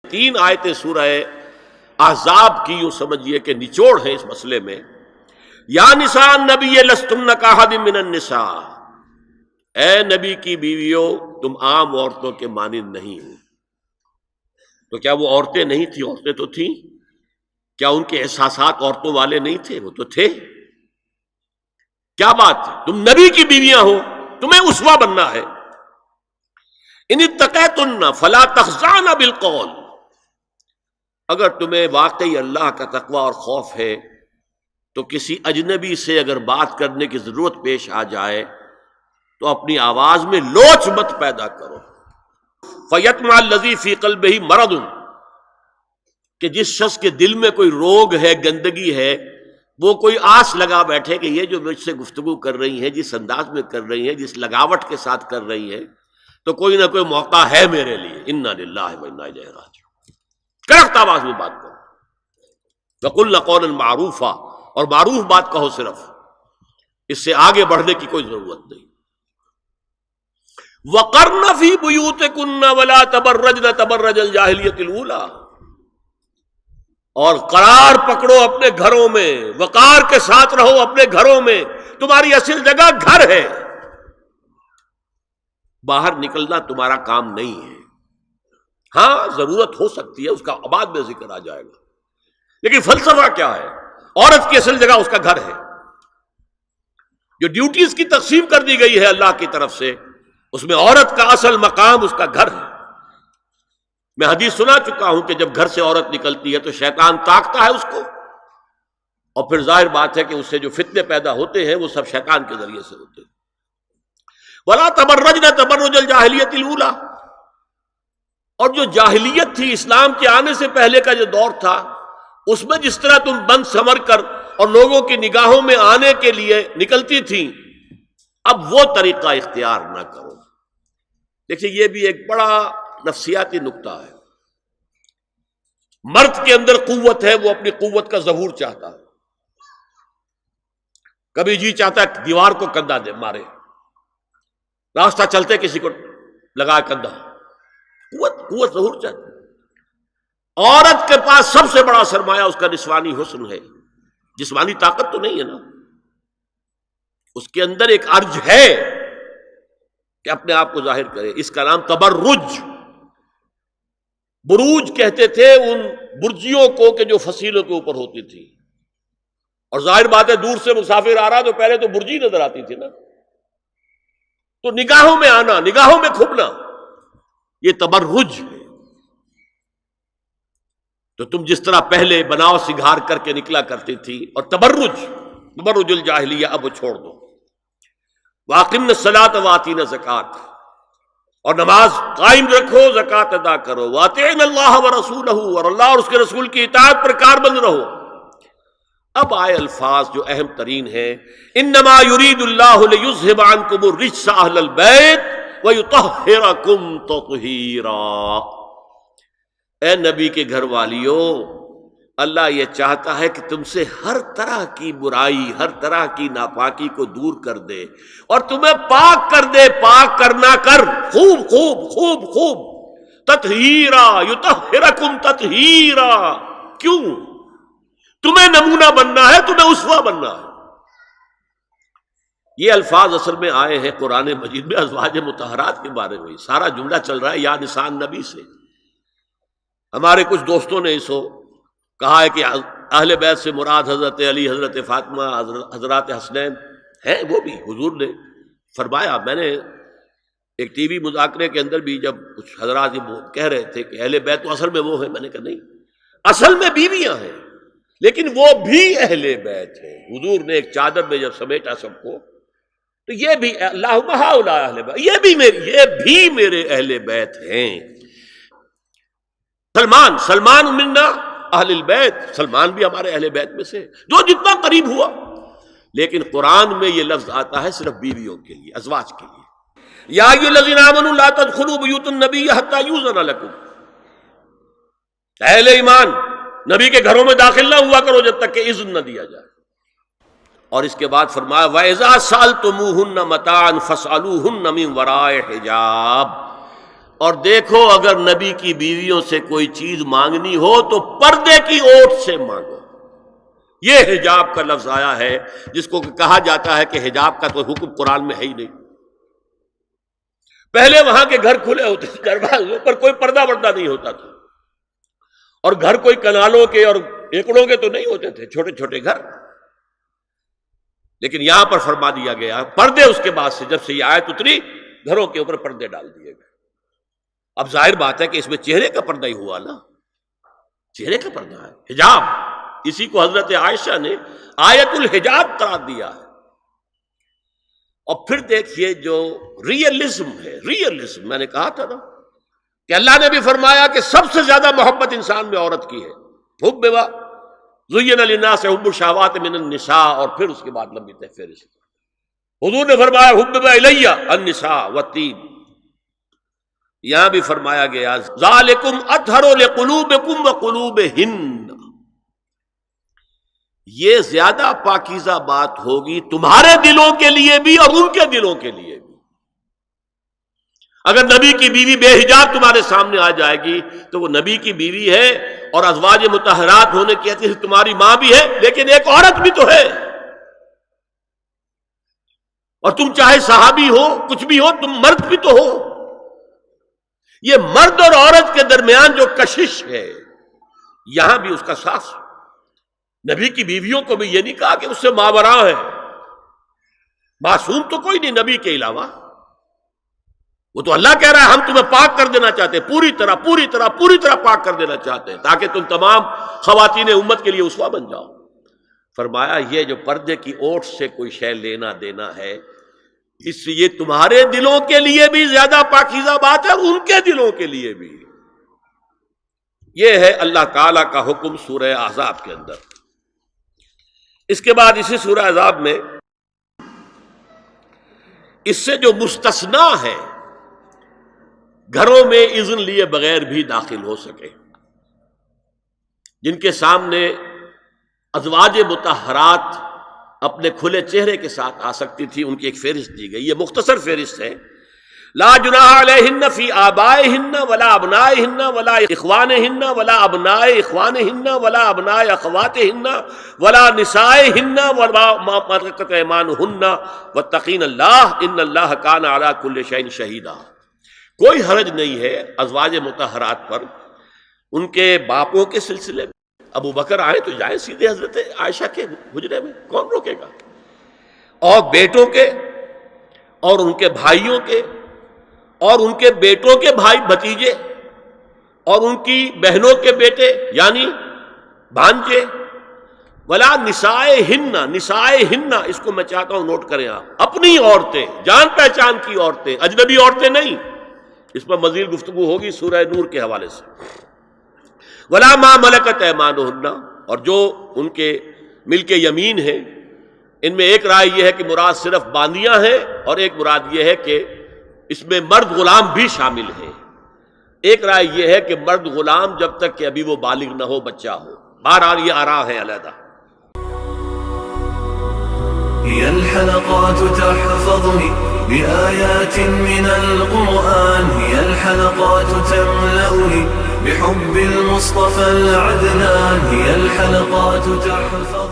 تین آیتیں سورہ احزاب کی یوں سمجھیے کہ نچوڑ ہے اس مسئلے میں. یا نساء النبی لستن کاحد من النساء، اے نبی کی بیویوں تم عام عورتوں کے مانند نہیں ہو. تو کیا وہ عورتیں نہیں تھیں؟ عورتیں تو تھیں. کیا ان کے احساسات عورتوں والے نہیں تھے؟ وہ تو تھے. کیا بات ہے، تم نبی کی بیویاں ہو، تمہیں اسوہ بننا ہے. ان اتقیتن فلا تخضعن بالقول، اگر تمہیں واقعی اللہ کا تقوی اور خوف ہے تو کسی اجنبی سے اگر بات کرنے کی ضرورت پیش آ جائے تو اپنی آواز میں لوچ مت پیدا کرو. فیطمع الذی فی قلبہ مرض، کہ جس شخص کے دل میں کوئی روگ ہے، گندگی ہے، وہ کوئی آس لگا بیٹھے کہ یہ جو مجھ سے گفتگو کر رہی ہیں، جس انداز میں کر رہی ہیں، جس لگاوٹ کے ساتھ کر رہی ہیں، تو کوئی نہ کوئی موقع ہے میرے لیے. انا للہ و انا الیہ راجعون. کڑک آواز میں بات کرو. وقلن قولا معروفا، اور معروف بات کہو صرف، اس سے آگے بڑھنے کی کوئی ضرورت نہیں. وقرن فی بیوتکن ولا تبرجن تبرج الجاہلیۃ الاولی، اور قرار پکڑو اپنے گھروں میں، وقار کے ساتھ رہو اپنے گھروں میں. تمہاری اصل جگہ گھر ہے، باہر نکلنا تمہارا کام نہیں ہے. ہاں ضرورت ہو سکتی ہے، اس کا بعد میں ذکر آ جائے گا، لیکن فلسفہ کیا ہے؟ عورت کی اصل جگہ اس کا گھر ہے. جو ڈیوٹیز کی تقسیم کر دی گئی ہے اللہ کی طرف سے، اس میں عورت کا اصل مقام اس کا گھر ہے. میں حدیث سنا چکا ہوں کہ جب گھر سے عورت نکلتی ہے تو شیطان تاکتا ہے اس کو، اور پھر ظاہر بات ہے کہ اس سے جو فتنے پیدا ہوتے ہیں وہ سب شیطان کے ذریعے سے ہوتے ہیں. وَلَا تَبَرَّجْنَ تَبَرُّجَ الْجَاهِلِيَّةِ الْأُولَىٰ، اور جو جاہلیت تھی، اسلام کے آنے سے پہلے کا جو دور تھا، اس میں جس طرح تم بند سمر کر اور لوگوں کی نگاہوں میں آنے کے لیے نکلتی تھیں، اب وہ طریقہ اختیار نہ کرو. دیکھیے یہ بھی ایک بڑا نفسیاتی نکتہ ہے. مرد کے اندر قوت ہے، وہ اپنی قوت کا ظہور چاہتا ہے. کبھی جی چاہتا ہے دیوار کو کندھا دے مارے، راستہ چلتے کسی کو لگا کندھا. قوت ظہور چاہتا ہے. عورت کے پاس سب سے بڑا سرمایہ اس کا نسوانی حسن ہے. جسمانی طاقت تو نہیں ہے نا، اس کے اندر ایک ارج ہے کہ اپنے آپ کو ظاہر کرے. اس کا نام تبرج. بروج کہتے تھے ان برجیوں کو کہ جو فصیلوں کے اوپر ہوتی تھی. اور ظاہر بات ہے دور سے مسافر آ رہا تو پہلے تو برجی نظر آتی تھی نا. تو نگاہوں میں آنا، نگاہوں میں کھبنا، یہ تبرج ہے. تو تم جس طرح پہلے بناؤ سنگھار کر کے نکلا کرتی تھی، اور تبرج الجاہلیہ اب چھوڑ دو. وَأَقِمْنَ الصَّلَاةَ وَآتِينَ الزَّكَاةَ، اور نماز قائم رکھو، زکوٰۃ ادا کرو. وَأَطِعْنَ اللَّهَ وَرَسُولَهُ، اور اللہ اور اس کے رسول کی اطاعت پر کاربند رہو. اب آئے الفاظ جو اہم ترین ہیں. انما یرید اللہ لیذھب عنکم الرجس اہل البیت ویطہرکم تطہیرا. اے نبی کے گھر والیو، اللہ یہ چاہتا ہے کہ تم سے ہر طرح کی برائی، ہر طرح کی ناپاکی کو دور کر دے اور تمہیں پاک کر دے. پاک کرنا کر، خوب خوب خوب خوب. تطہیرا، یطہرکم تطہیرا. کیوں؟ تمہیں نمونہ بننا ہے، تمہیں اسوہ بننا ہے. یہ الفاظ اصل میں آئے ہیں قرآن مجید میں ازواج مطہرات کے بارے میں. سارا جملہ چل رہا ہے یا نساء النبی سے. ہمارے کچھ دوستوں نے اسو کہا ہے کہ اہل بیت سے مراد حضرت علی، حضرت فاطمہ، حضرات حسنین ہیں. وہ بھی حضور نے فرمایا. میں نے ایک ٹی وی مذاکرے کے اندر بھی جب کچھ حضرات یہ کہہ رہے تھے کہ اہل بیت تو اصل میں وہ ہیں، میں نے کہا نہیں، اصل میں بیویاں ہیں لیکن وہ بھی اہل بیت ہیں. حضور نے ایک چادر میں جب سمیٹا سب کو، تو یہ بھی اللہم ہؤلاء اہل بیت، یہ بھی میرے اہل بیت ہیں. سلمان منا اہل البیت، سلمان بھی ہمارے اہل بیت میں سے، جو جتنا قریب ہوا. لیکن قرآن میں یہ لفظ آتا ہے صرف بیویوں کے لیے، ازواج کے لیے. یا ایھا الذین آمنوا لا تدخلوا بیوت النبی حتی یؤذن لکم. اہل ایمان، نبی کے گھروں میں داخل نہ ہوا کرو جب تک کہ اذن نہ دیا جائے. اور اس کے بعد فرمایا وَإِذَا سَأَلْتُمُوهُنَّ مَتَاعًا فَاسْأَلُوهُنَّ مِنْ وَرَاءِ حِجَابٍ. اور دیکھو اگر نبی کی بیویوں سے کوئی چیز مانگنی ہو تو پردے کی اوٹ سے مانگو. یہ حجاب کا لفظ آیا ہے جس کو کہا جاتا ہے کہ حجاب کا تو حکم قرآن میں ہے ہی نہیں. پہلے وہاں کے گھر کھلے ہوتے تھے، دروازوں پر کوئی پردہ وردہ نہیں ہوتا تھا، اور گھر کوئی کنالوں کے اور ایکڑوں کے تو نہیں ہوتے تھے، چھوٹے چھوٹے گھر. لیکن یہاں پر فرما دیا گیا پردے اس کے بعد سے جب سے یہ آیت اتری گھروں کے اوپر پردے ڈال دیے گئے. اب ظاہر بات ہے کہ اس میں چہرے کا پردہ ہی ہوا نا، چہرے کا پردہ ہے حجاب. اسی کو حضرت عائشہ نے آیت الحجاب قرار دیا ہے. اور پھر دیکھیے جو ریئلزم ہے، ریئلزم میں نے کہا تھا نا کہ اللہ نے بھی فرمایا کہ سب سے زیادہ محبت انسان میں عورت کی ہے. حب زین للناس حب الشہوات من النساء، اور پھر اس کے بعد لمبی فہرست. حضور نے فرمایا حبب الی النساء والطیب. یہاں بھی فرمایا گیا ذالکم اطہر لقلوبکم وقلوبہن، یہ زیادہ پاکیزہ بات ہوگی تمہارے دلوں کے لیے بھی اور ان کے دلوں کے لیے بھی. اگر نبی کی بیوی بے حجاب تمہارے سامنے آ جائے گی تو وہ نبی کی بیوی ہے اور ازواج مطہرات ہونے کی حیثیت سے تمہاری ماں بھی ہے، لیکن ایک عورت بھی تو ہے. اور تم چاہے صحابی ہو کچھ بھی ہو، تم مرد بھی تو ہو. یہ مرد اور عورت کے درمیان جو کشش ہے یہاں بھی اس کا صاف. نبی کی بیویوں کو بھی یہ نہیں کہا کہ اس سے ماوراء ہے، معصوم تو کوئی نہیں نبی کے علاوہ. وہ تو اللہ کہہ رہا ہے ہم تمہیں پاک کر دینا چاہتے ہیں، پوری طرح پاک کر دینا چاہتے ہیں تاکہ تم تمام خواتین امت کے لیے اسوہ بن جاؤ. فرمایا یہ جو پردے کی اوٹ سے کوئی شے لینا دینا ہے، اس سے یہ تمہارے دلوں کے لیے بھی زیادہ پاکیزہ بات ہے اور ان کے دلوں کے لیے بھی. یہ ہے اللہ تعالی کا حکم سورہ احزاب کے اندر. اس کے بعد اسی سورہ احزاب میں اس سے جو مستثنا ہے گھروں میں اذن لیے بغیر بھی داخل ہو سکے، جن کے سامنے ازواج مطہرات اپنے کھلے چہرے کے ساتھ آ سکتی تھی، ان کی ایک فہرست دی گئی. یہ مختصر فہرست ہے. لا جناح علیہن فی آبائہن ولا ابنائہن ولا اخوانہن ولا ابناء اخوانہن ولا ابناء اخواتہن ولا نسائہن ولا ما ملکت ایمانہن واتقین اللہ ان اللہ کان علی کل شیء شہیدا. کوئی حرج نہیں ہے ازواج مطہرات پر ان کے باپوں کے سلسلے میں. ابو بکر آئے تو جائیں سیدھے حضرت عائشہ کے حجرے میں، کون روکے گا. اور بیٹوں کے اور ان کے بھائیوں کے اور ان کے بیٹوں کے بھائی بھتیجے اور ان کی بہنوں کے بیٹے یعنی بھانجے. ولا نسائہن، نسائہن اس کو میں چاہتا ہوں نوٹ کریں آپ، اپنی عورتیں، جان پہچان کی عورتیں، اجنبی عورتیں نہیں. اس پر مزید گفتگو ہوگی سورہ نور کے حوالے سے. ولا ما ملکت ایمانہن، اور جو ان کے ملک یمین ہیں. ان میں ایک رائے یہ ہے کہ مراد صرف باندیاں ہیں اور ایک مراد یہ ہے کہ اس میں مرد غلام بھی شامل ہیں. ایک رائے یہ ہے کہ مرد غلام جب تک کہ ابھی وہ بالغ نہ ہو، بچہ ہو. بہرحال یہ آراء ہے علیحدہ. هي الحلقات تحفظني بآيات من القرآن، هي الحلقات تملأني بحب المصطفى العدنان، هي الحلقات تحفظني